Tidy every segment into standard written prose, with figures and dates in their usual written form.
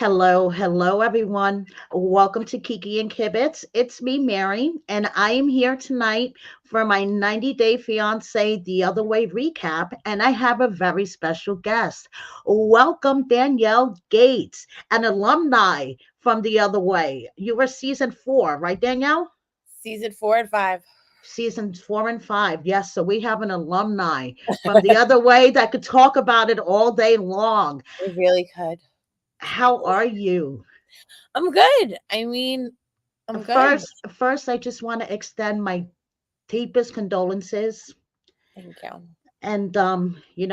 Hello, everyone. Welcome to Kiki and Kibitz. It's me, Mary, and I am here tonight for my 90-day fiance the other way recap, and I have a very special guest. Welcome, Danielle Gates, an alumni from the other way. You were season 4, right, Danielle? Season 4 and 5. Seasons 4 and 5. Yes, so we have an alumni from the other way that could talk about it all day long. We really could. How are you? I'm good. I'm good. First, I just want to extend my deepest condolences. Thank you. And we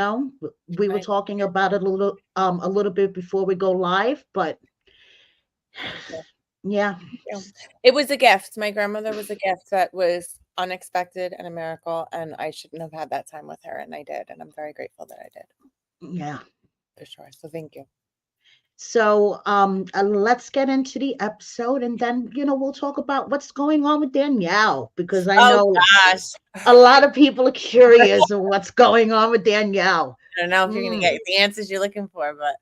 were I, talking about it a little bit before we go live, but thank you. yeah. Thank you. It was a gift. My grandmother was a gift that was unexpected and a miracle, and I shouldn't have had that time with her, and I did, and I'm very grateful that I did, Yeah. for sure. So thank you. So let's get into the episode, and then we'll talk about what's going on with Danielle, because I Oh know gosh. a lot of people are curious of what's going on with Danielle. I don't know if you're gonna Mm. get the answers you're looking for, but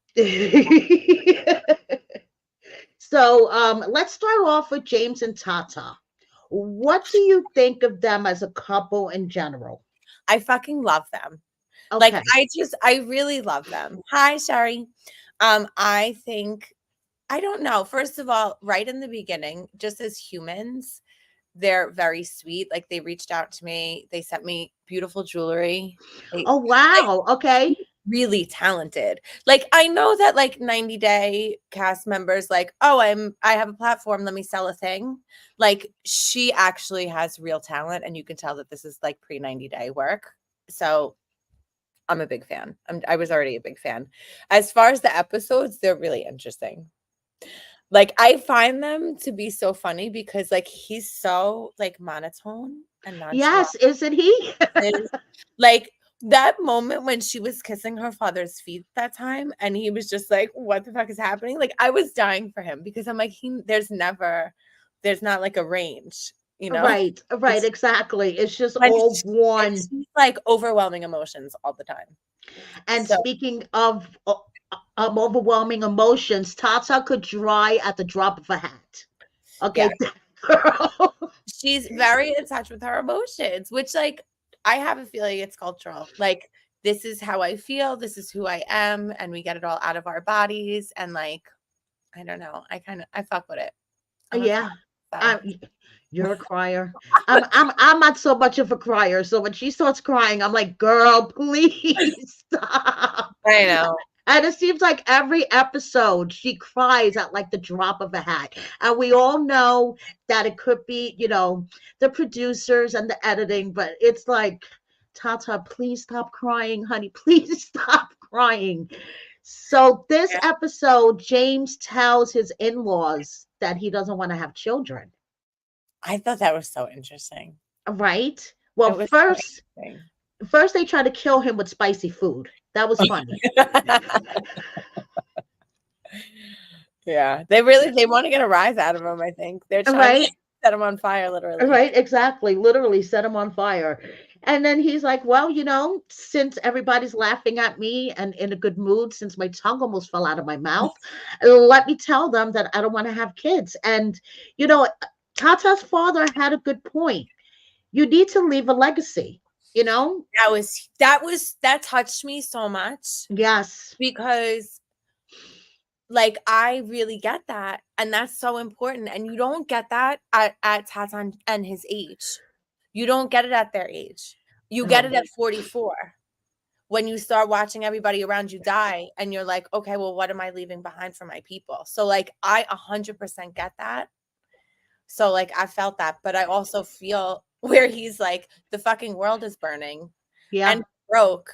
So let's start off with James and Tata. What do you think of them as a couple in general? I fucking love them. Like Okay. I really love them. Hi, Sherry. I think I don't know. First of all, right in the beginning, just as humans, they're very sweet. Like they reached out to me. They sent me beautiful jewelry. Oh Like wow. Okay. really talented. Like I know that like 90-day cast members like, "Oh, I have a platform, let me sell a thing." Like she actually has real talent and you can tell that this is like pre 90-day work. So I'm a big fan. I was already a big fan. As far as the episodes, they're really interesting. Like I find them to be so funny because like he's so like monotone and nonchalant. Yes, isn't he? His- Like that moment when she was kissing her father's feet that time and he was just like, what the fuck is happening? Like I was dying for him because I'm like, there's not like a range, you know? Right, It's exactly. It's just when all one. she's like overwhelming emotions all the time. And So speaking of overwhelming emotions, Tata could dry at the drop of a hat. yeah, Okay, girl. she's very in touch with her emotions, which like I have a feeling it's cultural. Like this is how I feel, this is who I am, and we get it all out of our bodies. And like, I don't know. I fuck with it. I'm a Yeah. fan. So I'm, you're a crier. I'm not so much of a crier. So when she starts crying, I'm like, girl, please stop. I know. And it seems like every episode she cries at like the drop of a hat. And we all know that it could be, the producers and the editing, but it's like, Tata, please stop crying, honey. Please stop crying. So this Yeah. episode, James tells his in-laws that he doesn't want to have children, I thought that was so interesting. right? Well, It was so interesting. first they try to kill him with spicy food. That was funny. Yeah. They want to get a rise out of him, I think. They're trying to Right? set him on fire, literally. Right, exactly. Literally set him on fire. And then he's like, well, since everybody's laughing at me and in a good mood, since my tongue almost fell out of my mouth, let me tell them that I don't want to have kids. And, you know, Tata's father had a good point. You need to leave a legacy, you know? That touched me so much Yes. because like I really get that, and that's so important. And you don't get that at Tata and his age. You don't get it at their age. You get No. it at 44 when you start watching everybody around you die, and you're like, okay, well, what am I leaving behind for my people? So like I 100% get that. So like I felt that, but I also feel where he's like, the fucking world is burning Yeah. and broke.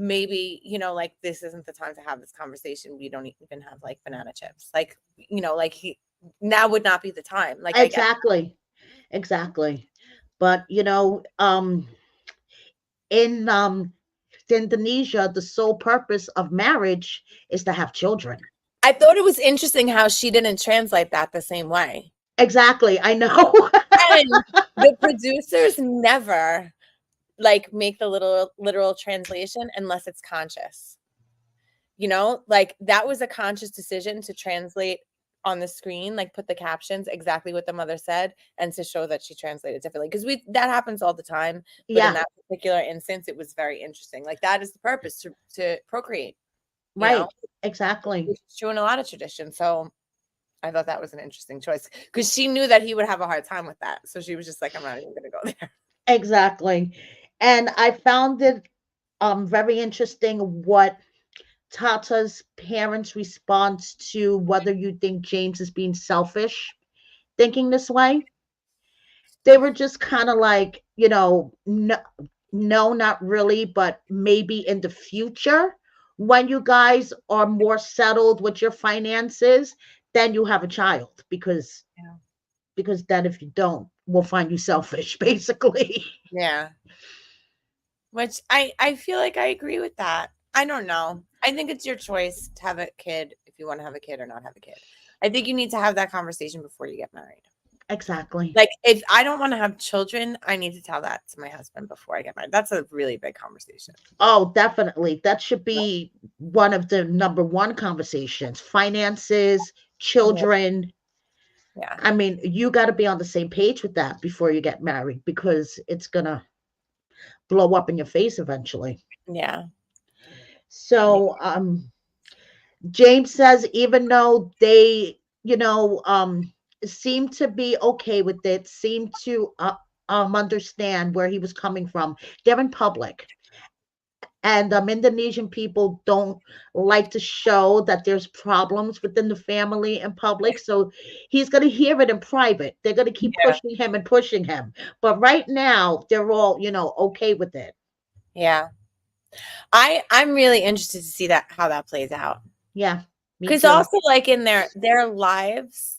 Maybe, like this isn't the time to have this conversation. We don't even have like banana chips. Like, like he now would not be the time. Like I get Exactly. Exactly. But, in Indonesia, the sole purpose of marriage is to have children. I thought it was interesting how she didn't translate that the same way. Exactly. I know. And the producers never like make the literal translation unless it's conscious. You know, like that was a conscious decision to translate on the screen, like put the captions exactly what the mother said and to show that she translated differently. Because that happens all the time. But in Yeah, that particular instance, it was very interesting. Like that is the purpose to procreate, you know, right. Exactly. which is true in a lot of traditions. So I thought that was an interesting choice because she knew that he would have a hard time with that. So she was just like, I'm not even going to go there. Exactly. And I found it very interesting what Tata's parents' response to whether you think James is being selfish thinking this way. They were just kind of like, no, no, not really, but maybe in the future, when you guys are more settled with your finances, then you have a child Yeah. because then if you don't, we'll find you selfish, basically. Yeah. Which I feel like I agree with that. I don't know. I think it's your choice to have a kid if you want to have a kid or not have a kid. I think you need to have that conversation before you get married. Exactly. Like if I don't want to have children, I need to tell that to my husband before I get married. That's a really big conversation. Oh, definitely. That should be one of the number one conversations. Finances, Yeah. children. Yeah. I mean, you got to be on the same page with that before you get married because it's going to blow up in your face eventually. Yeah. So, James says even though they, seem to be okay with it, seem to understand where he was coming from, they're in public. And Indonesian people don't like to show that there's problems within the family in public. So he's going to hear it in private. They're going to keep Yeah. pushing him and pushing him. But right now, they're all, okay with it. Yeah. I'm really interested to see how that plays out. Yeah. Me Because too. also like in their lives,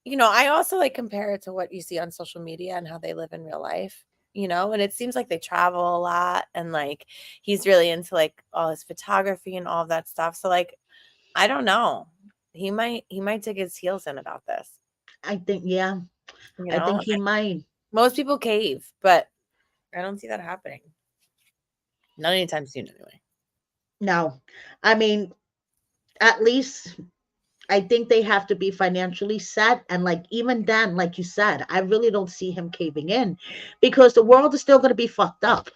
I also like compare it to what you see on social media and how they live in real life, and it seems like they travel a lot and like he's really into like all his photography and all of that stuff. So like, I don't know. He might dig his heels in about this, I think, yeah, you I think know. he might. Most people cave, but I don't see that happening. Not anytime soon anyway. No, I mean, at least I think they have to be financially set. And like, even then, like you said, I really don't see him caving in because the world is still going to be fucked up.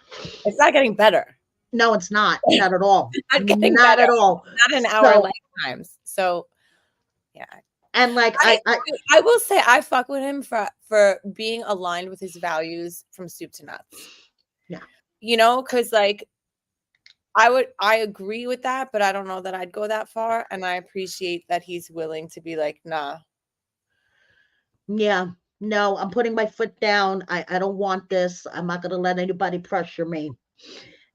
It's not getting better. No, it's not. Not at all. Not getting Not better. at all. Not in our So, lifetimes. So yeah. and like, I will say I fuck with him for being aligned with his values from soup to nuts. yeah, Because like I agree with that, but I don't know that I'd go that far. And I appreciate that he's willing to be like, nah. yeah, no, I'm putting my foot down. I don't want this. I'm not going to let anybody pressure me.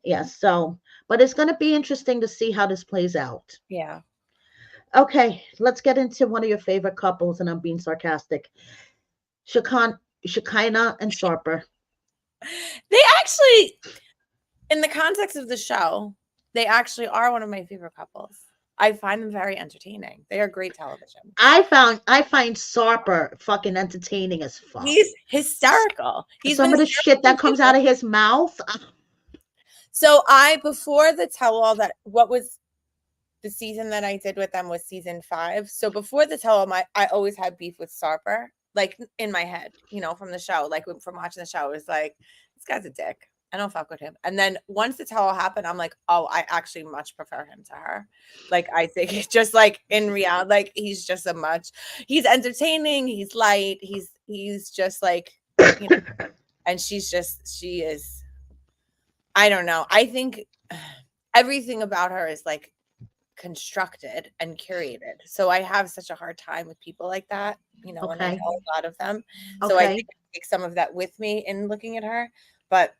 Yeah. So, but it's going to be interesting to see how this plays out. Yeah. Okay, let's get into one of your favorite couples, and I'm being sarcastic. Shekinah and Sarper. They actually, in the context of the show, they actually are one of my favorite couples. I find them very entertaining. They are great television. I find Sarper fucking entertaining as fuck. He's hysterical. Some of the shit that comes out of his mouth. So before the tell-all, what was the season that I did with them was season 5. So before the tell-all, I always had beef with Sarper, like in my head, from the show, like from watching the show. It was like, this guy's a dick. I don't fuck with him. And then once the tell-all happened, I'm like, oh, I actually much prefer him to her. Like, I think he's just like in reality, like he's just he's entertaining. He's light. He's just like, and she is, I don't know. I think everything about her is like constructed and curated. So I have such a hard time with people like that, and I know a lot of them. So I think I take some of that with me in looking at her, but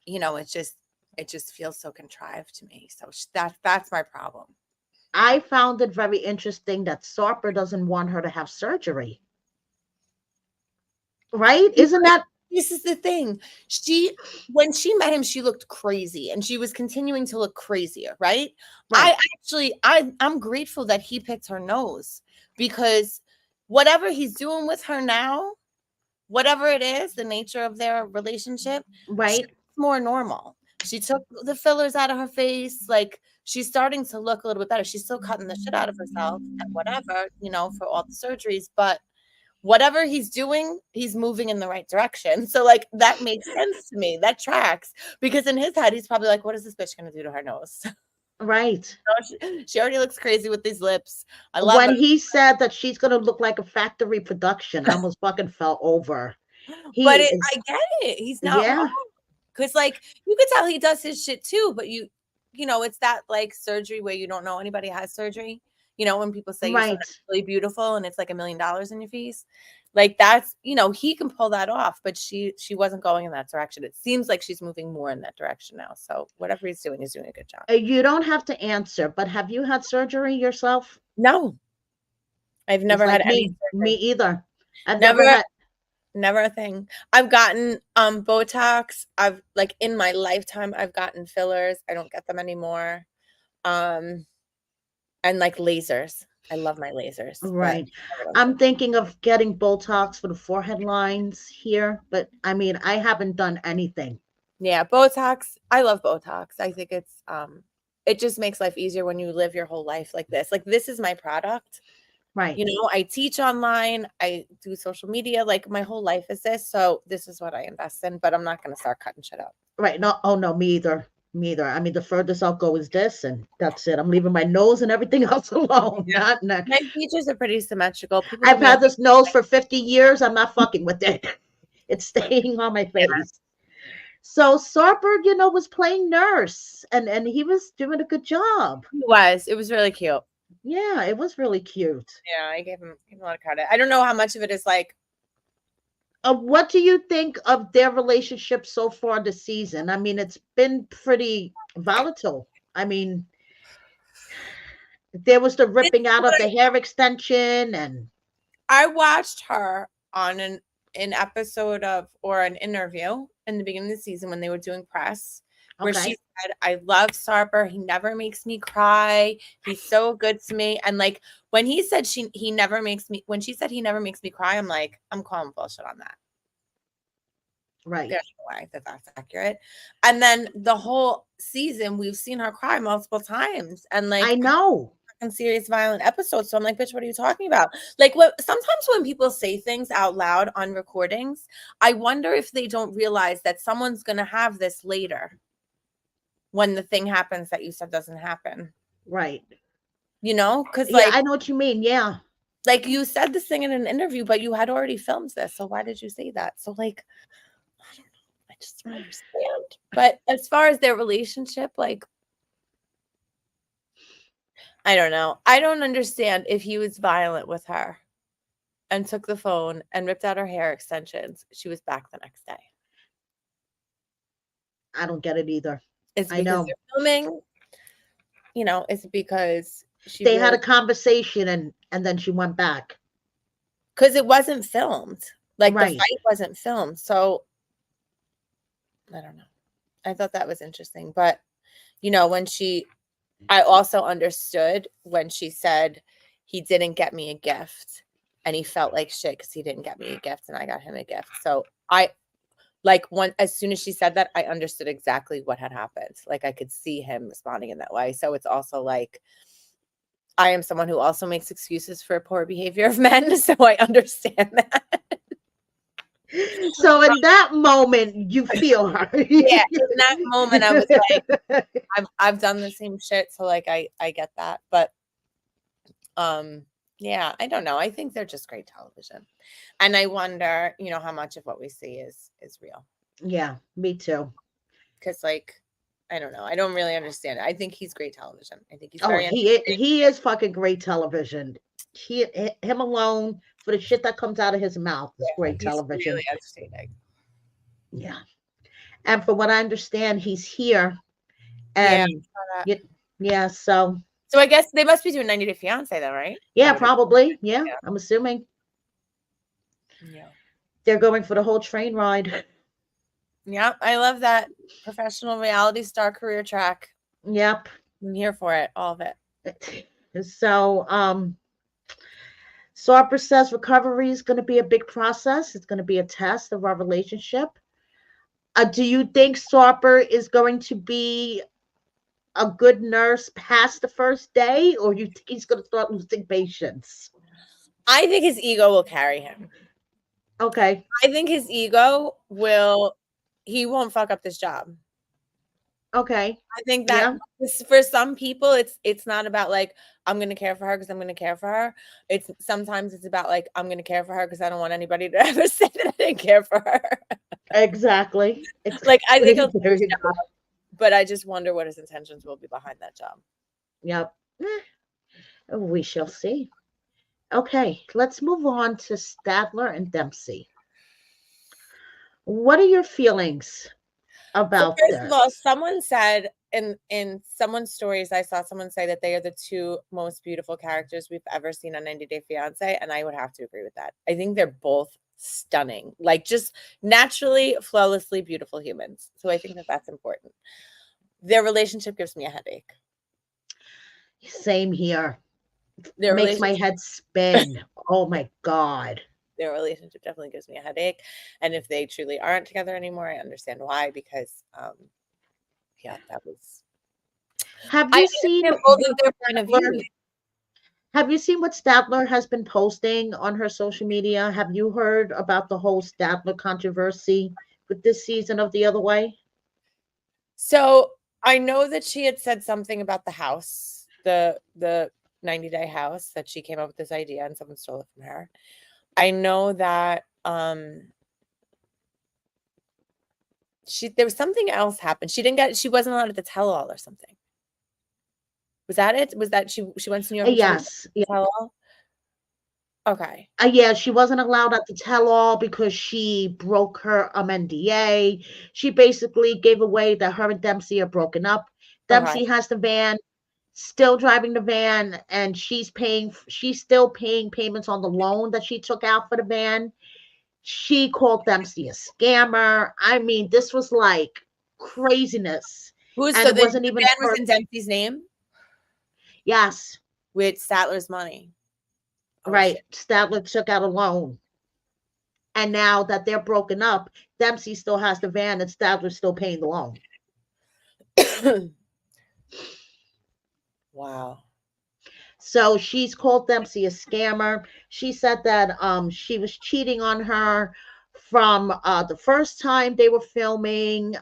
it just feels so contrived to me. So that's my problem. I found it very interesting that Sarper doesn't want her to have surgery. Right? Isn't that? This is the thing. When she met him, she looked crazy and she was continuing to look crazier, right? Right. I'm grateful that he picked her nose because whatever he's doing with her now, whatever it is, the nature of their relationship, right, she's more normal. She took the fillers out of her face. Like she's starting to look a little bit better. She's still cutting the shit out of herself and whatever, you know, for all the surgeries, but whatever he's doing, he's moving in the right direction. So like that makes sense to me. That tracks, because in his head, he's probably like, what is this bitch going to do to her nose? Right. She already looks crazy with these lips. I love When her. he said that she's going to look like a factory production, I almost fucking fell over. But He is, I get it. He's not yeah, wrong. Because like you could tell he does his shit too, but you know, it's that like surgery where you don't know anybody has surgery. You know, when people say you're so right. naturally beautiful and it's like $1 million in your face. Like that's, you know, he can pull that off, but she wasn't going in that direction. It seems like she's moving more in that direction now. So whatever he's doing a good job. You don't have to answer, but have you had surgery yourself? No, I've It's never had like any me surgery. either. I've never Never, had. never a thing. I've gotten Botox. I've like in my lifetime I've gotten fillers. I don't get them anymore. And like lasers. I love my lasers, but Right. I'm thinking of getting Botox for the forehead lines here, but I mean, I haven't done anything. yeah, Botox. I love Botox. I think it's it just makes life easier when you live your whole life like this. Like this is my product. Right. You know, I teach online, I do social media, like my whole life is this. So this is what I invest in, but I'm not going to start cutting shit up. Right. No, oh no, me either. Me either. I mean, the furthest I'll go is this, and that's it. I'm leaving my nose and everything else alone. Yeah. Not. My features are pretty symmetrical. People I've give me a had this nose for 50 years. I'm not fucking with it. It's staying on my yeah. face. So Sarper, you know, was playing nurse, and he was doing a good job. It was. It was really cute. Yeah, it was really cute. Yeah, I gave him a lot of credit. I don't know how much of it is like. What do you think of their relationship so far this season? I mean, it's been pretty volatile. I mean, there was the ripping out of the hair extension, and I watched her on an episode of or an interview in the beginning of the season when they were doing press, where she said, I love Sarper. He never makes me cry. He's so good to me. And like when he said he never makes me, when she said he never makes me cry, I'm like, I'm calling bullshit on that. Right. There's no way that that's accurate. And then the whole season, we've seen her cry multiple times. And like, I know. Serious violent episodes. So I'm like, bitch, what are you talking about? Like what sometimes when people say things out loud on recordings, I wonder if they don't realize that someone's gonna have this later when the thing happens that you said doesn't happen. Right. You know, because like I know what you mean. Yeah. Like you said this thing in an interview, but you had already filmed this. So why did you say that? So like I don't know. I just don't understand. But as far as their relationship, like I don't know. I don't understand if he was violent with her and took the phone and ripped out her hair extensions. She was back the next day. I don't get it either. It's because they're filming, you know, it's because they had a conversation and then she went back. Because it wasn't filmed. Like the fight wasn't filmed. So I don't know. I thought that was interesting. But, you know, I also understood when she said he didn't get me a gift and he felt like shit because he didn't get me a gift and I got him a gift. So as soon as she said that, I understood exactly what had happened. Like I could see him responding in that way. So it's also like, I am someone who also makes excuses for poor behavior of men. So I understand that. So in that moment, you feel her. Yeah, in that moment, I was like, I've done the same shit, so like I get that, but yeah, I don't know. I think they're just great television, and I wonder, you know, how much of what we see is real. Yeah, me too. Because like, I don't know. I don't really understand it. I think he's great television. I think he's he is fucking great television. Him alone for the shit that comes out of his mouth is great television. Really entertaining. Yeah, and from what I understand, he's here, and yeah. So I guess they must be doing 90 Day Fiancé then, right? Yeah, probably. Yeah, I'm assuming. Yeah, they're going for the whole train ride. Yeah, I love that professional reality star career track. Yep, I'm here for it, all of it. So, Sarper says recovery is going to be a big process. It's going to be a test of our relationship. Do you think Sarper is going to be a good nurse past the first day, or you think he's going to start losing patience? I think his ego will carry him. Okay. I think his ego will, he won't fuck up this job. Okay. I think that for some people, it's not about like, I'm going to care for her because I'm going to care for her. Sometimes it's about like, I'm going to care for her because I don't want anybody to ever say that I didn't care for her. Exactly. Like, I think he'll do Very his job, good. but I just wonder what his intentions will be behind that job. Yep. We shall see. Okay, let's move on to Statler and Dempsey. What are your feelings So about first of all, this? someone said in someone's stories, I saw someone say that they are the two most beautiful characters we've ever seen on 90 Day Fiancé, and I would have to agree with that. I think they're both stunning, like just naturally, flawlessly beautiful humans. So I think that that's important. Their relationship gives me a headache. Same here. Their Makes my relationship, head spin. Oh my God. their relationship definitely gives me a headache. And if they truly aren't together anymore, I understand why, because yeah, that was. Have I you seen understand both what of their point of Statler, views. have you seen what Statler has been posting on her social media? Have you heard about the whole Statler controversy with this season of The Other Way? So I know that she had said something about the house, the 90-day house, that she came up with this idea and someone stole it from her. I know that there was something else happened. She wasn't allowed to tell all or something. Was that it? Was that she went to New York and she didn't Yes. Yeah. tell all? Okay. Yeah, she wasn't allowed at the tell-all because she broke her NDA. She basically gave away that her and Dempsey are broken up. Okay. Dempsey has the van, still driving the van, and she's still paying payments on the loan that she took out for the van. She called Dempsey a scammer. I mean, this was like craziness. Who's And so it the wasn't even van was her. in Dempsey's name Yes, with Statler's money. Oh right. shit. Statler took out a loan. And now that they're broken up, Dempsey still has the van and Statler's still paying the loan. Wow. So she's called Dempsey a scammer. She said that she was cheating on her from the first time they were filming.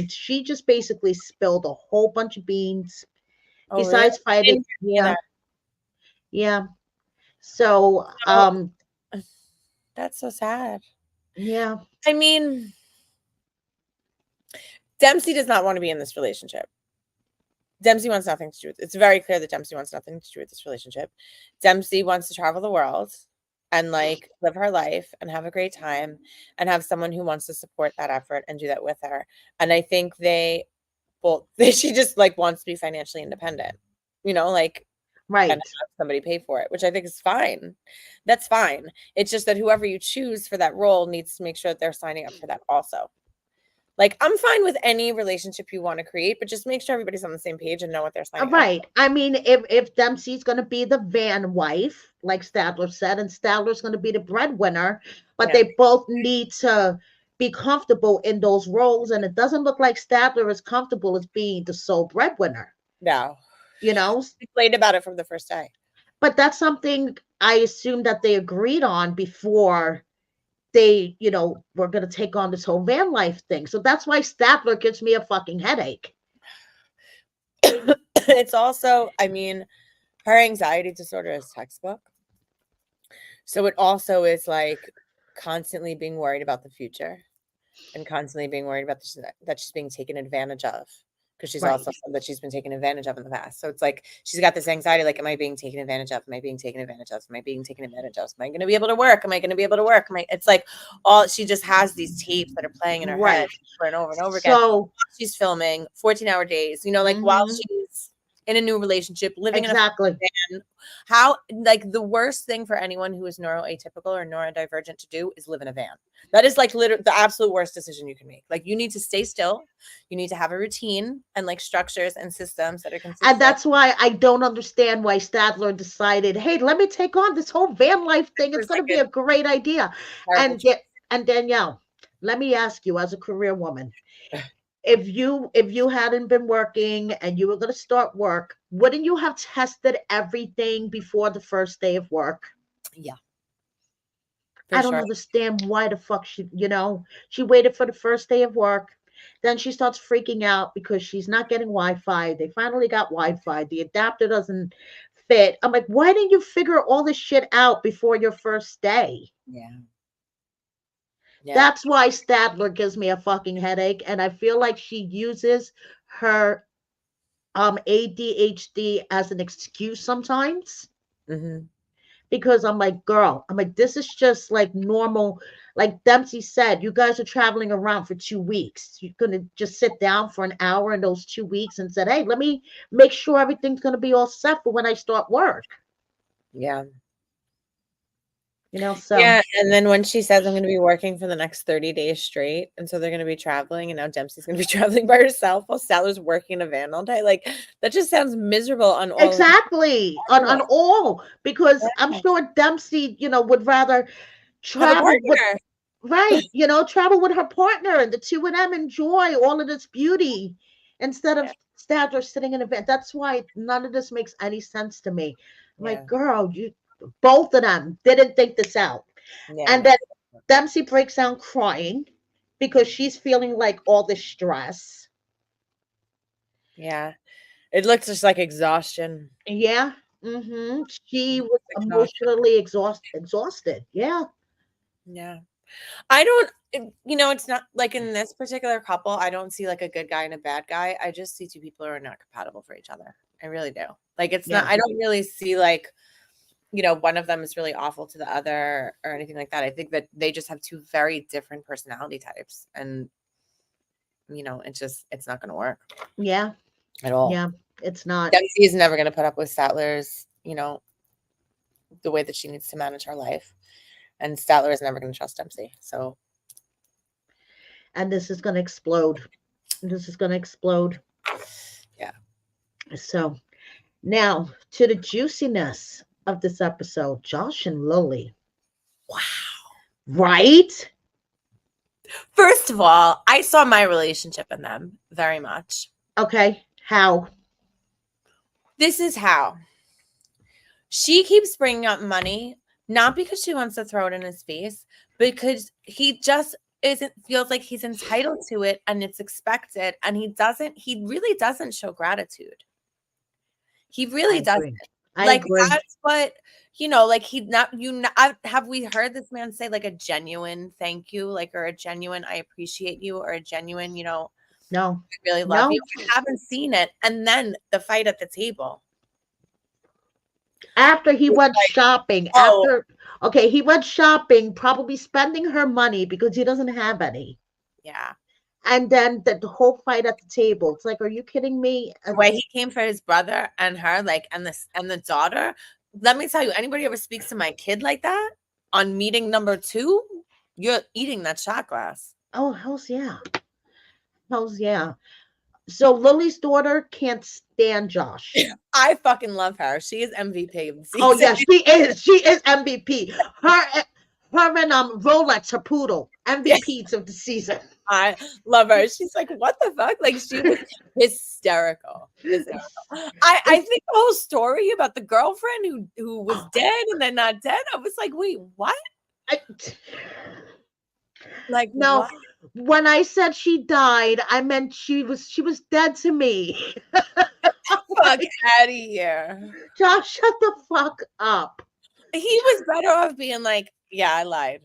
She just basically spilled a whole bunch of beans. Oh really? Besides I fighting, didn't hear yeah, that. yeah. So So that's so sad. yeah, I mean, Dempsey does not want to be in this relationship. Dempsey wants nothing to do with it. It's very clear that Dempsey wants nothing to do with this relationship. Dempsey wants to travel the world and like live her life and have a great time and have someone who wants to support that effort and do that with her. And I think she just like wants to be financially independent, like, and right. have somebody pay for it, which I think is fine. That's fine. It's just that whoever you choose for that role needs to make sure that they're signing up for that also. Like, I'm fine with any relationship you want to create, but just make sure everybody's on the same page and know what they're signing up Right. I mean, if Dempsey's going to be the van wife, like Statler said, and Statler's going to be the breadwinner, for. but Yeah. they both need to be comfortable in those roles. And it doesn't look like Statler is comfortable as being the sole breadwinner, No. you know? We played about it from the first day. But that's something I assume that they agreed on before they, were going to take on this whole van life thing. So that's why Statler gives me a fucking headache. It's also, I mean, her anxiety disorder is textbook. So it also is like constantly being worried about the future and constantly being worried about that she's being taken advantage of, because she's Right. also said that she's been taken advantage of in the past. So it's like she's got this anxiety, like, am I being taken advantage of? Am I being taken advantage of? Am I being taken advantage of? Am I going to be able to work? Am I going to be able to work? It's like she just has these tapes that are playing in her head over and over and over again. So She's filming 14-hour days, like while she's in a new relationship, living exactly. in a van. How, like, the worst thing for anyone who is neuroatypical or neurodivergent to do is live in a van. That is like literally the absolute worst decision you can make. Like, you need to stay still. You need to have a routine and like structures and systems that are consistent. And that's why I don't understand why Statler decided, hey, let me take on this whole van life thing. It's going to be a great idea. And Danielle, let me ask you, as a career woman, if you hadn't been working and you were going to start work, wouldn't you have tested everything before the first day of work? Yeah, I for don't sure. understand why the fuck she waited for the first day of work. Then she starts freaking out because she's not getting Wi-Fi. They finally got Wi-Fi. The adapter doesn't fit. I'm like, why didn't you figure all this shit out before your first day? Yeah. Yeah. That's why Statler gives me a fucking headache, and I feel like she uses her ADHD as an excuse sometimes, Hmm. because I'm like, girl, I'm like, this is just like normal. Like Dempsey said, you guys are traveling around for 2 weeks. You're gonna just sit down for an hour in those 2 weeks and said, hey, let me make sure everything's gonna be all set for when I start work. Yeah. So Yeah. And then when she says, I'm going to be working for the next 30 days straight. And so they're going to be traveling. And now Dempsey's going to be traveling by herself while Sal's working in a van all day. Like, that just sounds miserable on all of exactly, on all, because I'm yeah. sure Dempsey, would rather Have a travel with, partner. right, travel with her partner and the two of them enjoy all of this beauty instead Yeah. of Stadler sitting in a bed. That's why none of this makes any sense to me. I'm Yeah. like, girl, you both of them didn't think this out. Yeah. And No. then Dempsey breaks down crying because she's feeling like all this stress. Yeah. It looks just like exhaustion. Yeah. She was Exhaustion. emotionally exhausted. Yeah. Yeah. I don't, it's not like in this particular couple, I don't see like a good guy and a bad guy. I just see two people who are not compatible for each other. I really do. Like, it's not, Yeah. I don't really see like, one of them is really awful to the other or anything like that. I think that they just have two very different personality types. And, it's not going to work Yeah. at all. Yeah. It's not. Dempsey is never going to put up with Statler's, the way that she needs to manage her life. And Statler is never going to trust Dempsey. So, And this is going to explode. This is going to explode. yeah. So now to the juiciness of this episode, Josh and Lilly. Wow. Right? First of all, I saw my relationship in them very much. Okay. How? This is how. She keeps bringing up money, not because she wants to throw it in his face, because he just feels like he's entitled to it and it's expected. And he really doesn't show gratitude. He really doesn't. I Like, agree. that's what, like have we heard this man say like a genuine thank you, like, or a genuine, I appreciate you, or a genuine, No. I really love you? I haven't seen it. And then the fight at the table. After he went shopping, Oh. he went shopping, probably spending her money because he doesn't have any. Yeah. And then the whole fight at the table. It's like, are you kidding me? The way he came for his brother and her, like, and the daughter. Let me tell you, anybody ever speaks to my kid like that on meeting number 2, you're eating that shot glass. Oh, hell's yeah. Hell's yeah. So Lily's daughter can't stand Josh. I fucking love her. She is MVP of the season. Oh yeah, she is. She is MVP. Her and Rolex, her poodle, MVPs of the season. I love her. She's like, what the fuck? Like, she was hysterical. I think the whole story about the girlfriend who was dead and then not dead, I was like, wait, what? Like, no, what? When I said she died, I meant she was dead to me. Fuck out of here. Josh, shut the fuck up. He was better off being like, yeah, I lied.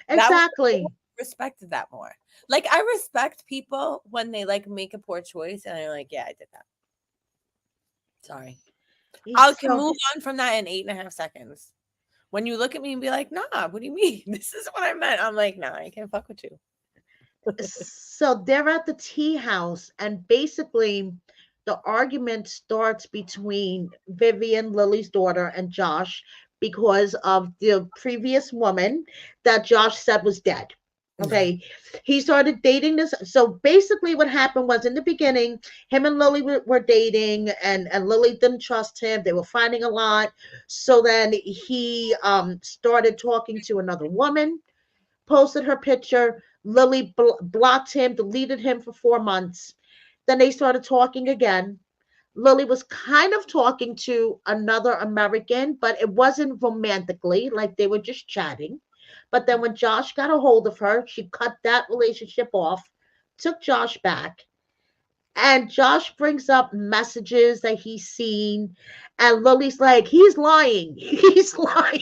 Exactly. I respected that more. Like, I respect people when they like make a poor choice and they're like, yeah, I did that. Sorry. I can move on from that in 8.5 seconds. When you look at me and be like, nah, what do you mean? This is what I meant. I'm like, nah, I can't fuck with you. So they're at the tea house, and basically the argument starts between Vivian, Lily's daughter, and Josh because of the previous woman that Josh said was dead. Okay. He started dating this. So basically what happened was, in the beginning, him and Lily were dating, and Lily didn't trust him. They were fighting a lot. So then he started talking to another woman, posted her picture. Lilly blocked him, deleted him for 4 months. Then they started talking again. Lilly was kind of talking to another American, but it wasn't romantically, like they were just chatting. But then when Josh got a hold of her, she cut that relationship off, took Josh back, and Josh brings up messages that he's seen, and Lily's like, he's lying. He's lying.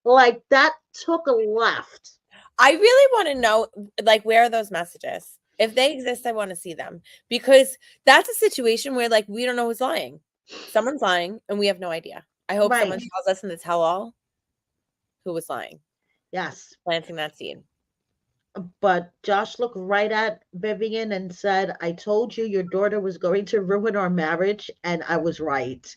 Like that took a left. I really want to know, like, where are those messages? If they exist, I want to see them, because that's a situation where, like, we don't know who's lying. Someone's lying and we have no idea. I hope someone Right. tells us in the tell all who was lying, Yes. planting that seed. But Josh looked right at Vivian and said, I told you your daughter was going to ruin our marriage, and I was right.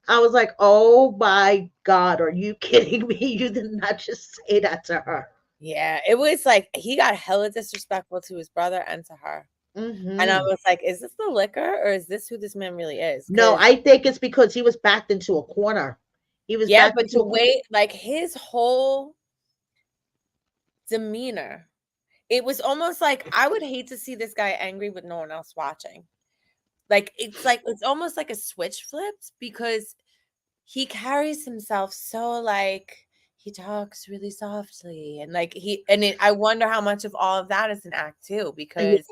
I was like, oh my God, are you kidding me? You did not just say that to her. Yeah, it was like he got hella disrespectful to his brother and to her. And I was like, is this the liquor or is this who this man really is? No, I think it's because he was backed into a corner. He was yeah, backed but into the way, like, his whole demeanor, it was almost like, I would hate to see this guy angry with no one else watching. Like, it's almost like a switch flipped, because he carries himself so, like, he talks really softly, and like I wonder how much of all of that is an act too, because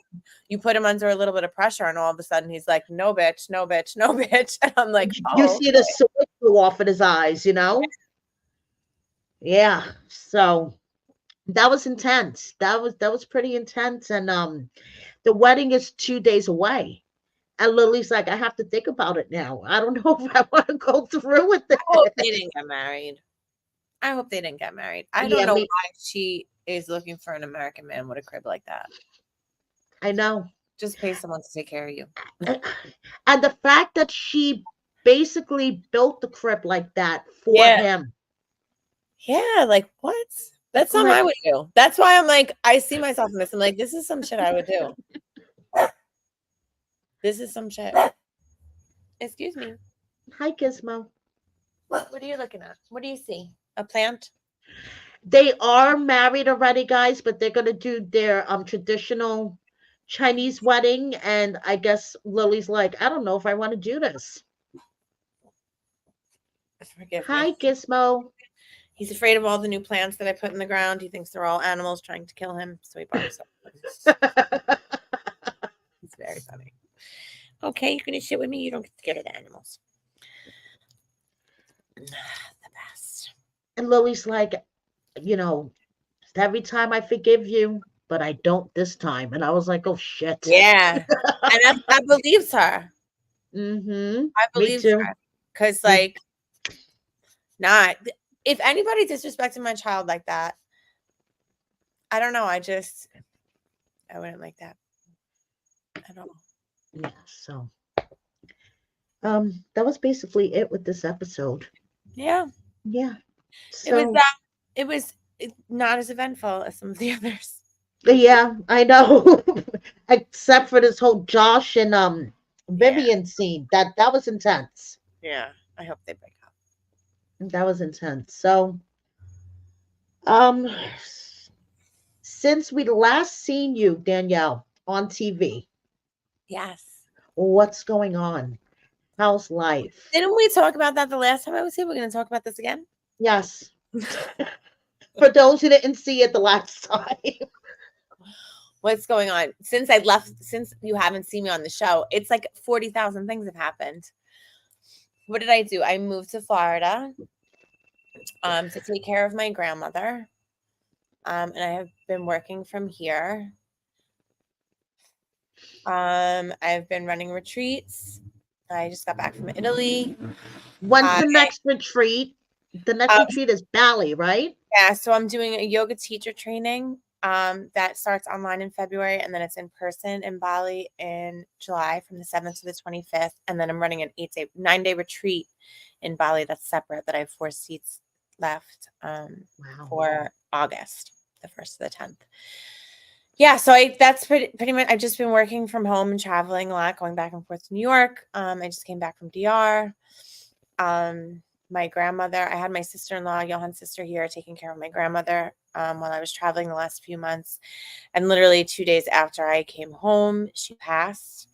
you put him under a little bit of pressure and all of a sudden he's like, no bitch, no bitch, no bitch. And I'm like, you oh, see the switch go off in his eyes, you know? Yeah. So that was intense. That was pretty intense. And the wedding is 2 days away. And Lily's like, I have to think about it now. I don't know if I want to go through with I hope it. they didn't get married. I hope they didn't get married. I don't Yeah, know why she is looking for an American man with a crib like that. I know. Just pay someone to take care of you. And the fact that she basically built the crib like that for him. Yeah, like, what? That's something I would do. That's why I'm like, I see myself in this. I'm like, this is some shit I would do. This is some shit. Excuse me. Hi, Gizmo. What are you looking at? What do you see? A plant? They are married already, guys, but they're gonna do their traditional Chinese wedding, and I guess Lily's like, I don't know if I want to do this. Forgive Hi, me. Gizmo. He's afraid of all the new plants that I put in the ground. He thinks they're all animals trying to kill him, so he barks. It's very funny. Okay, you're gonna sit with me. You don't get scared of the animals. The best. And Lily's like, you know, every time I forgive you, but I don't this time. And I was like, oh shit. Yeah, and I believes her. Mm-hmm. I believe her, because, like, not if anybody disrespected my child like that, I don't know. I wouldn't like that at all. Yeah. So, that was basically it with this episode. Yeah. Yeah. So, it was not as eventful as some of the others. Yeah, I know. Except for this whole Josh and Vivian scene. That was intense. Yeah. I hope they break up. That was intense. So um since we last seen you, Danielle, on TV. Yes. What's going on? How's life? Didn't we talk about that the last time I was here? We're going to talk about this again? Yes. For those who didn't see it the last time. What's going on? Since I left, since you haven't seen me on the show, it's like 40,000 things have happened. What did I do? I moved to Florida to take care of my grandmother. And I have been working from here. I've been running retreats. I just got back from Italy. When's the next retreat? The next retreat is Bali, right? Yeah, so I'm doing a yoga teacher training that starts online in February, and then it's in person in Bali in July from the 7th to the 25th. And then I'm running an 9-day retreat in Bali that's separate, that I have 4 seats left for August, the 1st to the 10th. Yeah, so that's pretty much. I've just been working from home and traveling a lot, going back and forth to New York. I just came back from DR. my grandmother. I had my sister-in-law, Johan's sister, here taking care of my grandmother while I was traveling the last few months. And literally 2 days after I came home, she passed,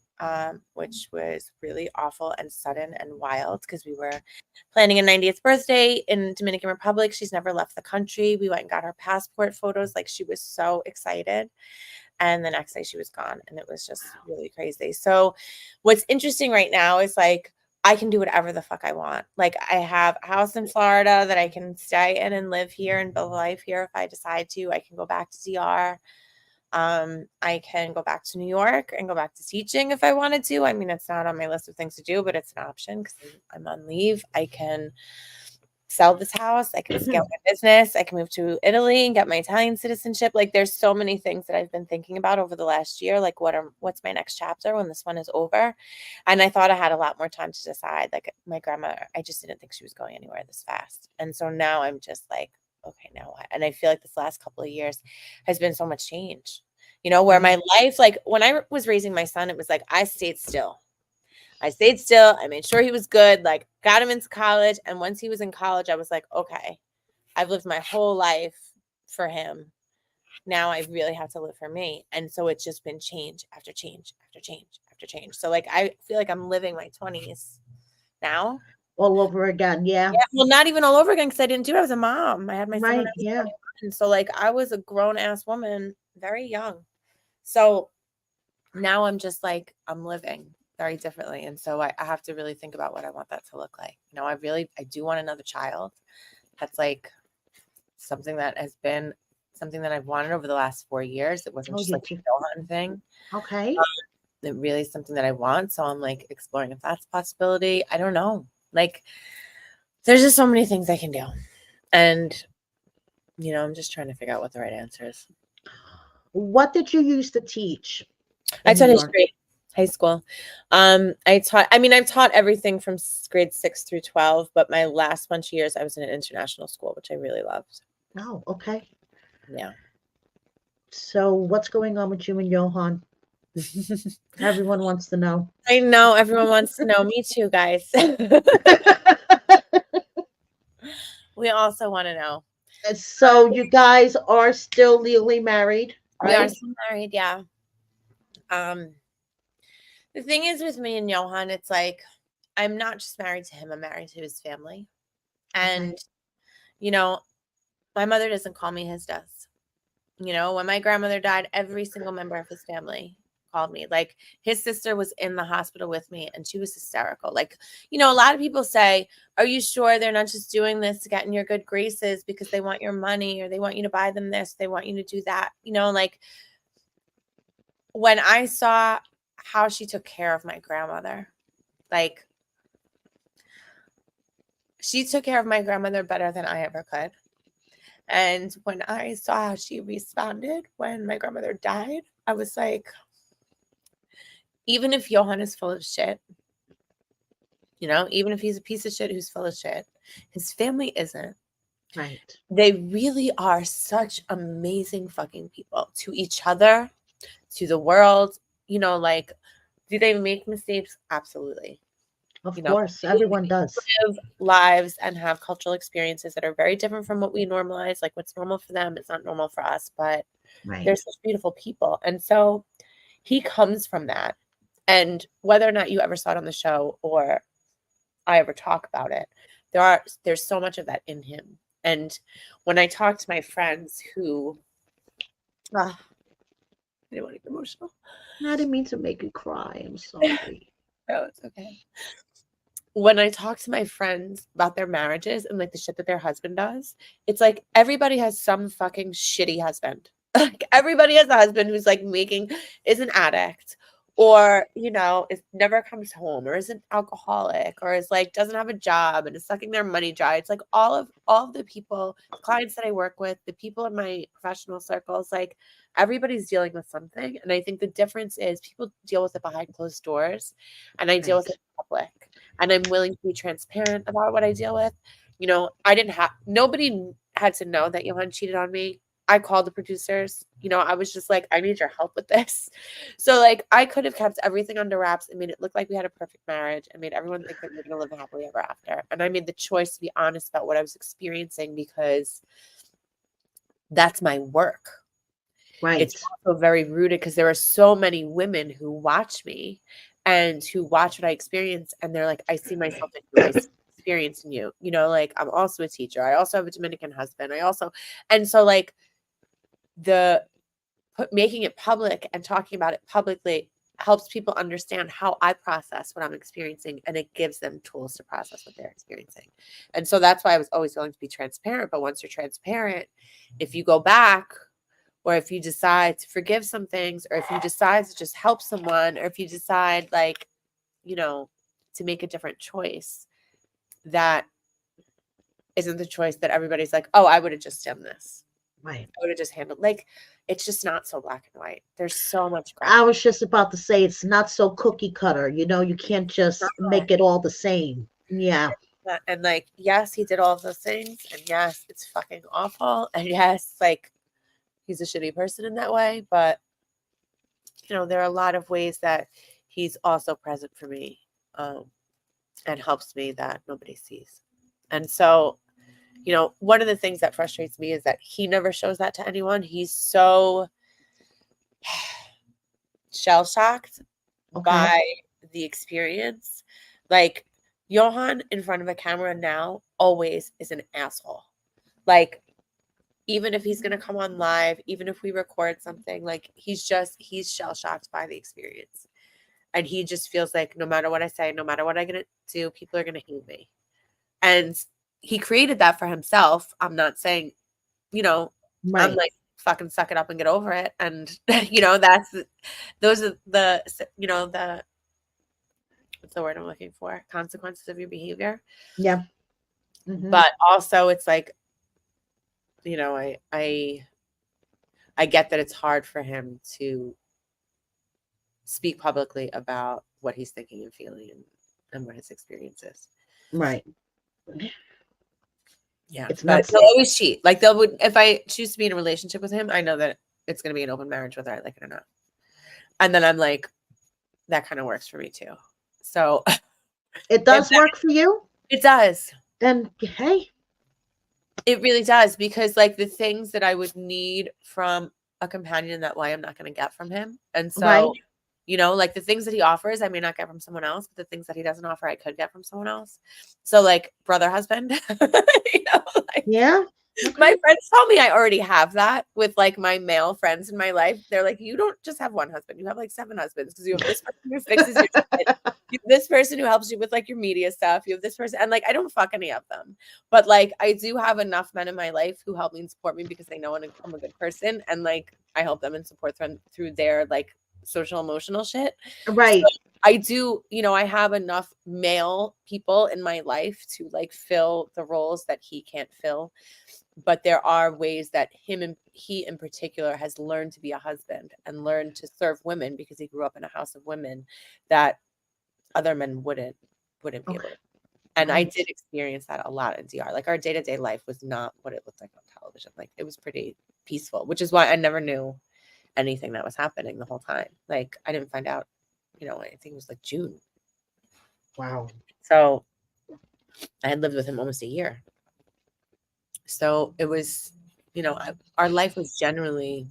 which was really awful and sudden and wild because we were planning a 90th birthday in Dominican Republic. She's never left the country. We went and got her passport photos. Like, she was so excited. And the next day she was gone. And it was just really crazy. So what's interesting right now is like, I can do whatever the fuck I want. Like, I have a house in Florida that I can stay in and live here and build a life here if I decide to. I can go back to DR. I can go back to New York and go back to teaching if I wanted to. I mean, it's not on my list of things to do, but it's an option because I'm on leave. I can sell this house. I can scale my business. I can move to Italy and get my Italian citizenship. Like, there's so many things that I've been thinking about over the last year. Like, what's my next chapter when this one is over? And I thought I had a lot more time to decide. Like, my grandma, I just didn't think she was going anywhere this fast. And so now I'm just like, okay, now what? And I feel like this last couple of years has been so much change, you know, where my life, like when I was raising my son, it was like, I stayed still. I made sure he was good, like got him into college. And once he was in college, I was like, okay, I've lived my whole life for him. Now I really have to live for me. And so it's just been change after change after change after change. So like, I feel like I'm living my 20s now. All over again. Yeah. Well, not even all over again because I didn't do it. I was a mom. I had my son when I Right. was Yeah. 21. So like, I was a grown ass woman, very young. So now I'm just like, I'm living very differently. And so I have to really think about what I want that to look like. You know, I do want another child. That's like something that has been something that I've wanted over the last 4 years. It wasn't just like a Johan thing. Okay. It really is something that I want. So I'm like exploring if that's a possibility. I don't know. Like, there's just so many things I can do. And, you know, I'm just trying to figure out what the right answer is. What did you used to teach? I taught history, high school. I've taught everything from grade 6 through 12, but my last bunch of years I was in an international school, which I really loved. Oh, okay. Yeah. So what's going on with you and Johan? Everyone wants to know. I know. Everyone wants to know. Me too, guys. We also want to know. So you guys are still legally married, right? We are still married, yeah. The thing is with me and Johan, it's like, I'm not just married to him, I'm married to his family. And, you know, my mother doesn't call me, his does. You know, when my grandmother died, every single member of his family called me. Like, his sister was in the hospital with me and she was hysterical. Like, you know, a lot of people say, are you sure they're not just doing this to get in your good graces because they want your money or they want you to buy them this, they want you to do that? You know, like, when I saw how she took care of my grandmother, like, she took care of my grandmother better than I ever could. And when I saw how she responded when my grandmother died, I was like, even if Johan is full of shit, you know, even if he's a piece of shit who's full of shit, his family isn't. Right. They really are such amazing fucking people to each other, to the world. You know, like, do they make mistakes? Absolutely. Of course, everyone does. Live lives and have cultural experiences that are very different from what we normalize. Like, what's normal for them is not normal for us, but they're such beautiful people. And so he comes from that. And whether or not you ever saw it on the show or I ever talk about it, there's so much of that in him. And when I talk to my friends who, I didn't want to get emotional. I didn't mean to make you cry. I'm sorry. No, it's okay. When I talk to my friends about their marriages and like the shit that their husband does, it's like everybody has some fucking shitty husband. Like, everybody has a husband who's like is an addict, or, you know, never comes home, or is an alcoholic, or is like doesn't have a job and is sucking their money dry. It's like all of the people, clients that I work with, the people in my professional circles, like, everybody's dealing with something. And I think the difference is people deal with it behind closed doors, and I deal with it in public. And I'm willing to be transparent about what I deal with. You know, nobody had to know that Johan cheated on me I called the producers, you know, I was just like, I need your help with this. So like, I could have kept everything under wraps and made it look like we had a perfect marriage and made everyone think that we were going to live happily ever after. And I made the choice to be honest about what I was experiencing because that's my work. Right. It's also very rooted because there are so many women who watch me and who watch what I experience. And they're like, I see myself in you. I see experience in you. You know, like I'm also a teacher. I also have a Dominican husband. And so like making it public and talking about it publicly helps people understand how I process what I'm experiencing, and it gives them tools to process what they're experiencing. And so that's why I was always willing to be transparent. But once you're transparent, if you go back, or if you decide to forgive some things, or if you decide to just help someone, or if you decide like, you know, to make a different choice, that isn't the choice that everybody's like, oh, I would have just done this. Right. I would have just handled, like, it's just not so black and white. There's so much gray. I was just about to say it's not so cookie cutter. You know, you can't just make it all the same. Yeah. And like, yes, he did all of those things, and yes, it's fucking awful, and yes, like, he's a shitty person in that way, but you know, there are a lot of ways that he's also present for me, and helps me that nobody sees. And so, you know, one of the things that frustrates me is that he never shows that to anyone. He's so shell-shocked by the experience. Like, Johan in front of a camera now always is an asshole. Like, even if he's going to come on live, even if we record something, like, he's shell-shocked by the experience. And he just feels like no matter what I say, no matter what I'm going to do, people are going to hate me. And he created that for himself. I'm not saying, you know, I'm like, fucking suck it up and get over it. And, you know, those are the, you know, what's the word I'm looking for? Consequences of your behavior. Yeah. Mm-hmm. But also it's like, you know, I get that it's hard for him to speak publicly about what he's thinking and feeling and what his experience is. Right. Yeah. But he'll always cheat. Like, if I choose to be in a relationship with him, I know that it's going to be an open marriage whether I like it or not. And then I'm like, that kind of works for me too. So it does work for you? It does. Then, hey. It really does, because like the things that I would need from a companion that way I'm not going to get from him. And so, you know, like the things that he offers, I may not get from someone else, but the things that he doesn't offer, I could get from someone else. So like brother, husband, you know, like, yeah. My friends tell me I already have that with like my male friends in my life. They're like, you don't just have one husband, you have like 7 husbands, because you have this person who fixes your shit. You have this person who helps you with like your media stuff. You have this person, and like I don't fuck any of them, but like I do have enough men in my life who help me and support me because they know I'm a good person, and like I help them and support them through their like social emotional shit. Right. So I do, you know, I have enough male people in my life to like fill the roles that he can't fill. But there are ways that he in particular has learned to be a husband and learned to serve women, because he grew up in a house of women that other men wouldn't be able to. And I did experience that a lot in DR. Like our day-to-day life was not what it looked like on television. Like it was pretty peaceful, which is why I never knew anything that was happening the whole time. Like I didn't find out, you know, I think it was like June. Wow. So I had lived with him almost a year. So it was, you know, our life was generally,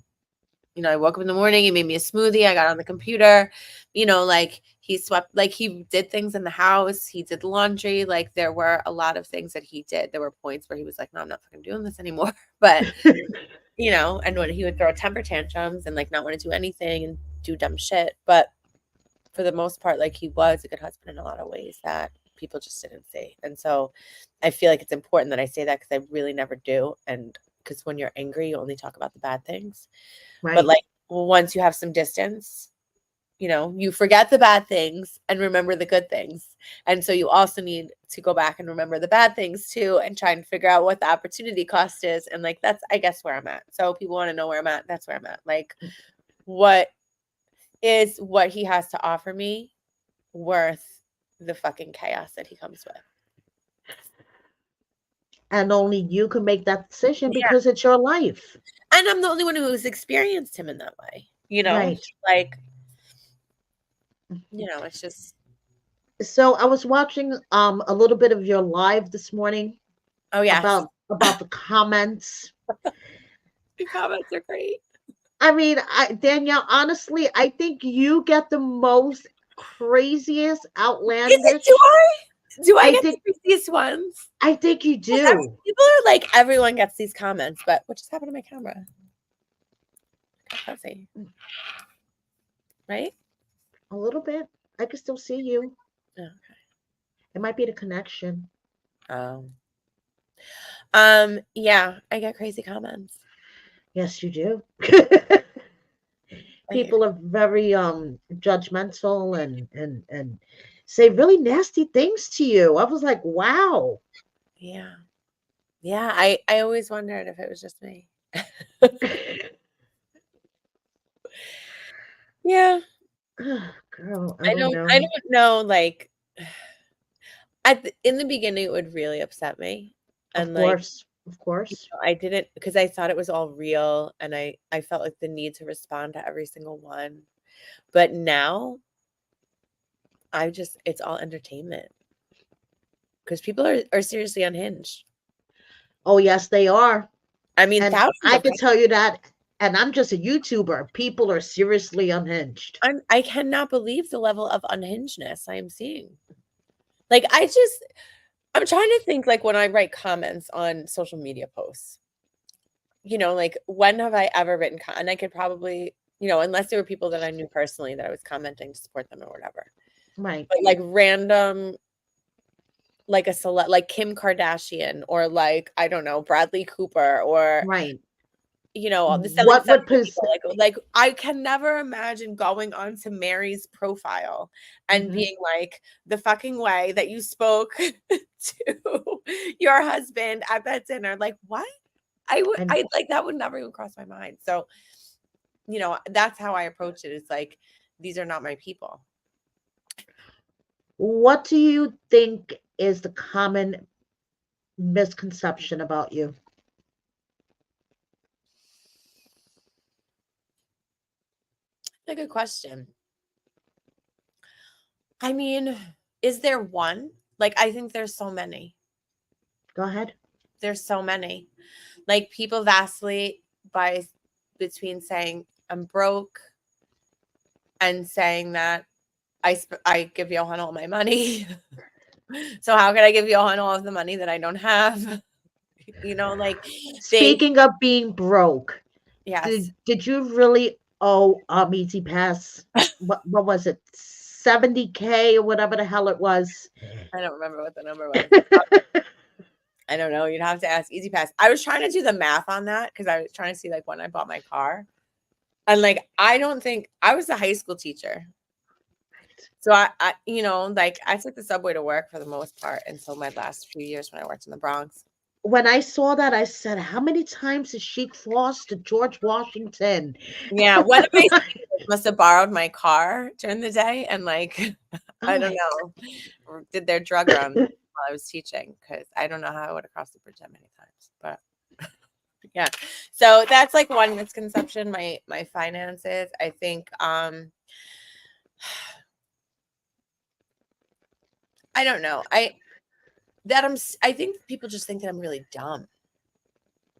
you know, I woke up in the morning, he made me a smoothie, I got on the computer, you know, like he swept, like he did things in the house, he did laundry, like there were a lot of things that he did. There were points where he was like, no, I'm not fucking doing this anymore. But, you know, and when he would throw temper tantrums and like not want to do anything and do dumb shit. But for the most part, like he was a good husband in a lot of ways that people just didn't see. And so I feel like it's important that I say that, because I really never do. And because when you're angry, you only talk about the bad things. Right. But like once you have some distance, you know, you forget the bad things and remember the good things. And so you also need to go back and remember the bad things too, and try and figure out what the opportunity cost is. And like, that's, I guess, where I'm at. So people want to know where I'm at. That's where I'm at. Like, what is what he has to offer me worth the fucking chaos that he comes with? And only you can make that decision, because it's your life. And I'm the only one who's experienced him in that way, you know? Right. Like, you know, it's just, So I was watching a little bit of your live this morning oh yes. about the comments. The comments are great. I mean, Danielle, honestly, I think you get the most craziest, Is it, outlandish. do I I get think the craziest ones? I think you do. People are like, everyone gets these comments, but what just happened to my camera? Let's see. Right? A little bit. I can still see you. Okay. It might be the connection. Yeah, I get crazy comments. Yes, you do. People are very judgmental and say really nasty things to you. I was like, wow. Yeah. Yeah, I always wondered if it was just me. Yeah. Girl, I I don't don't know. know, like, in the beginning, it would really upset me, Of and, like, course, of course. I didn't, because I thought it was all real, and I felt like the need to respond to every single one, but now, it's all entertainment, because people are seriously unhinged. Oh, yes, they are. I mean, And thousands I of can tell you that, and I'm just a YouTuber. People are seriously unhinged. I cannot believe the level of unhingedness I am seeing. Like, I'm trying to think, like, when I write comments on social media posts, you know, like, when have I ever written and I could probably, you know, unless there were people that I knew personally that I was commenting to support them or whatever. Right. But, like, random, like, like Kim Kardashian, or, like, I don't know, Bradley Cooper, or, Right. you know, the Selling What would Sunset people, like, I can never imagine going onto Mary's profile and Mhm. being like, "The fucking way that you spoke to your husband at that dinner," like, what? And Like, that would never even cross my mind. So, you know, that's how I approach it. It's like, these are not my people. what do you think is the common misconception about you? A good question. I mean, is there one? Like, I think there's so many. Go ahead. There's so many. Like, people vacillate between saying I'm broke and saying that I give Johan all my money. So how can I give Johan all of the money that I don't have? You know, like, Speaking of being broke, yes. did you really owe Easy Pass? What was it? 70K or whatever the hell it was. I don't remember what the number was. I don't know. You'd have to ask Easy Pass. I was trying to do the math on that because I was trying to see, like, when I bought my car. And, like, I don't think I was a high school teacher. So you know, like, I took the subway to work for the most part until my last few years when I worked in the Bronx. When I saw that, I said, how many times has she crossed to George Washington? Yeah, one of my sisters must have borrowed my car during the day and, like, Oh I don't my know, did their drug run while I was teaching, because I don't know how I would have crossed the bridge that many times, but yeah. So that's, like, one misconception, my finances. I think, I don't know. I think people just think that I'm really dumb.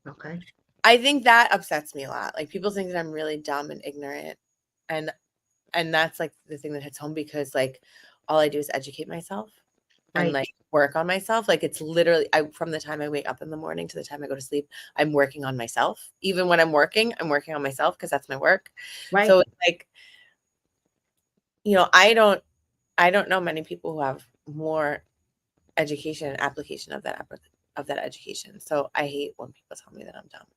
Okay. I think that upsets me a lot. Like, people think that I'm really dumb and ignorant, and that's, like, the thing that hits home, because, like, all I do is educate myself and, Right. like, work on myself. Like, it's literally, from the time I wake up in the morning to the time I go to sleep, I'm working on myself. Even when I'm working on myself, because that's my work. Right. So it's like, you know, I don't know many people who have more education and application of that education. So I hate when people tell me that I'm dumb.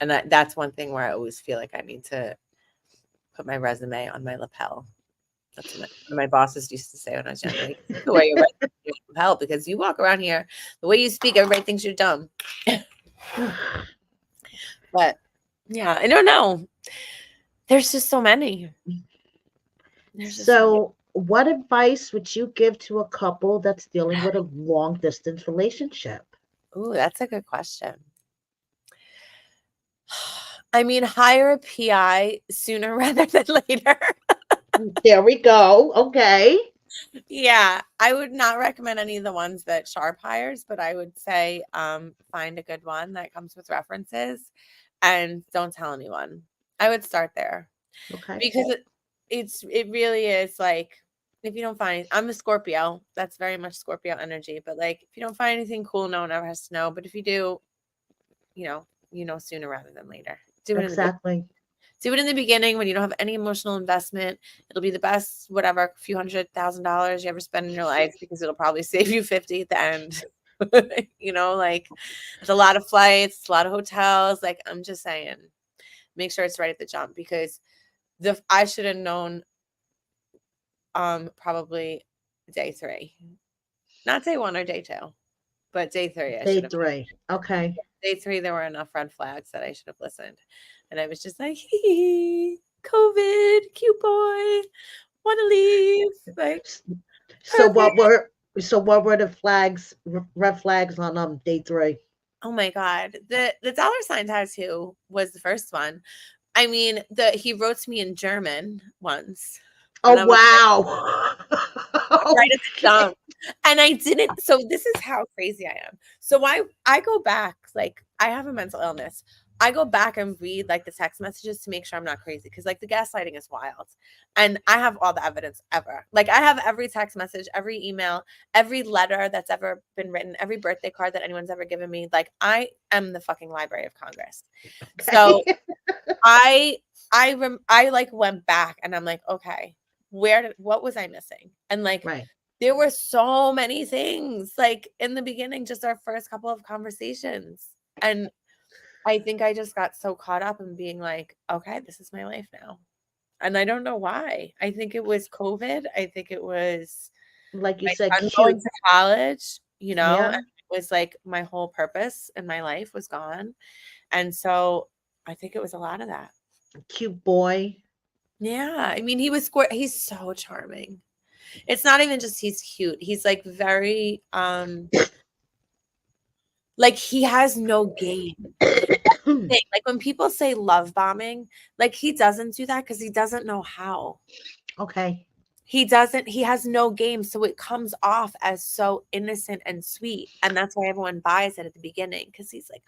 And that's one thing where I always feel like I need to put my resume on my lapel. That's what my bosses used to say when I was younger. Like, "You wear your resume on your lapel, because you walk around here, the way you speak, everybody thinks you're dumb." But yeah, I don't know. There's just so many. There's just so many. So, what advice would you give to a couple that's dealing with a long distance relationship? Ooh, that's a good question. I mean, hire a PI sooner rather than later. There we go. Okay. Yeah, I would not recommend any of the ones that Sharp hires, but I would say find a good one that comes with references and don't tell anyone. I would start there Okay. because it really is like if you don't find I'm a Scorpio, that's very much Scorpio energy, but like if you don't find anything cool, no one ever has to know. But if you do, you know sooner rather than later. Exactly. Do it in the beginning when you don't have any emotional investment. It'll be the best, whatever, few $100,000 you ever spend in your life because it'll probably save you 50 at the end. Like it's a lot of flights, a lot of hotels. Like I'm just saying, make sure it's right at the jump because I should have known probably day 3. Not day 1 or day 2, but day 3 I should Day have. 3. Okay. Day 3 there were enough red flags that I should have listened. And I was just like, COVID, cute boy, want to leave. Like, So perfect. what were the flags, red flags on day 3? Oh my God. The dollar sign tattoo was the first one. I mean, he wrote to me in German once. And Oh I was like, wow. right at the Okay. jump. And I didn't. So this is how crazy I am. So I go back, like I have a mental illness. I go back and read like the text messages to make sure I'm not crazy because like the gaslighting is wild. And I have all the evidence ever. Like I have every text message, every email, every letter that's ever been written, every birthday card that anyone's ever given me. Like I am the fucking Library of Congress. So I like went back and I'm like, okay, what was I missing? And like Right. there were so many things like in the beginning, just our first couple of conversations. And I think I just got so caught up in being like, okay, this is my life now. And I don't know why. I think it was COVID. I think it was Like you my said, son going cute. to college, and Yeah. it was like my whole purpose in my life was gone. And so I think it was a lot of that. Cute boy. Yeah. I mean, he's so charming. It's not even just he's cute. He's like very like he has no game. Like when people say love bombing, like he doesn't do that because he doesn't know how. Okay. He has no game. So it comes off as so innocent and sweet. And that's why everyone buys it at the beginning because he's like,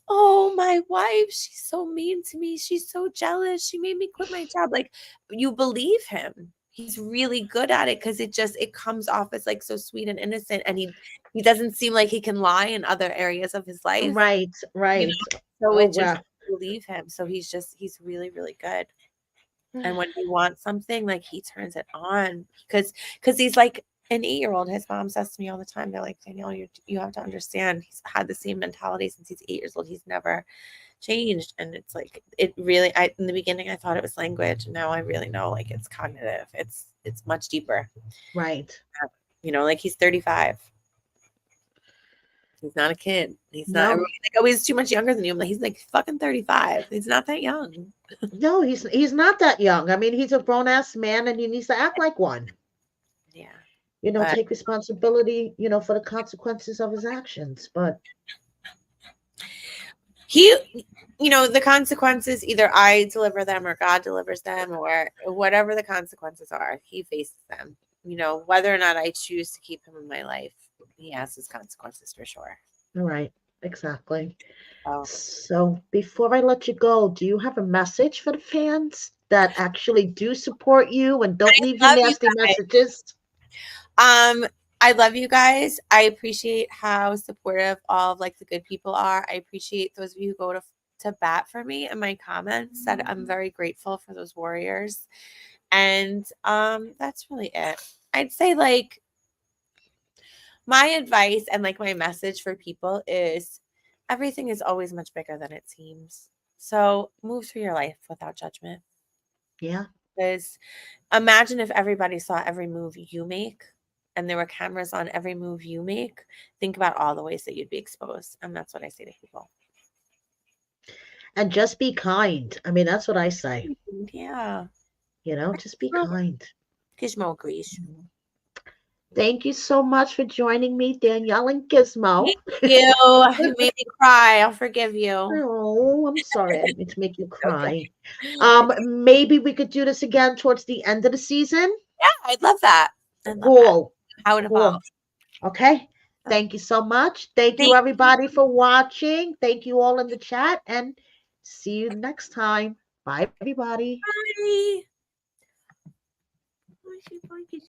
oh, my wife, she's so mean to me. She's so jealous. She made me quit my job. Like you believe him. He's really good at it because it comes off as like so sweet and innocent. And he doesn't seem like he can lie in other areas of his life. Right. You Right. know, so Oh it just wow. believe him. So he's really, really good. And when he wants something, like he turns it on because he's like an 8-year-old. His mom says to me all the time, they're like, Danielle, you have to understand he's had the same mentality since he's 8 years old. He's never changed. And it's like it really in the beginning I thought it was language, and now I really know like it's cognitive. It's much deeper. Right. Like he's 35. He's not a kid. He's not No. everyone's like, oh, he's too much younger than you. I'm like, he's like fucking 35. He's not that young. No, he's not that young. I mean, he's a grown ass man and he needs to act like one. Yeah. But Take responsibility, for the consequences of his actions. But he, the consequences, either I deliver them or God delivers them or whatever the consequences are, he faces them. Whether or not I choose to keep him in my life, he has his consequences for sure. all right, exactly. Oh. So before I let you go, do you have a message for the fans that actually do support you and don't leave you Love you nasty guys. messages? I love you guys. I appreciate how supportive all of like the good people are. I appreciate those of you who go to bat for me in my comments. That I'm very grateful for those warriors. And that's really it. I'd say like my advice and like my message for people is everything is always much bigger than it seems. So move through your life without judgment. Yeah. Because imagine if everybody saw every move you make and there were cameras on every move you make. Think about all the ways that you'd be exposed. And that's what I say to people. And just be kind. I mean, that's what I say. Yeah. Just be kind. Gizmo agrees. Thank you so much for joining me, Danielle and Gizmo. Thank you. You made me cry. I'll forgive you. Oh, I'm sorry. I didn't mean to make you Okay. cry. Maybe we could do this again towards the end of the season. Yeah, I'd love that. I'd love that. Cool. How it Cool. evolves. Okay. Oh, Thank you so much. Thank you, thank everybody, for watching. Thank you all in the chat, and see you next time. Bye, everybody. you. Bye.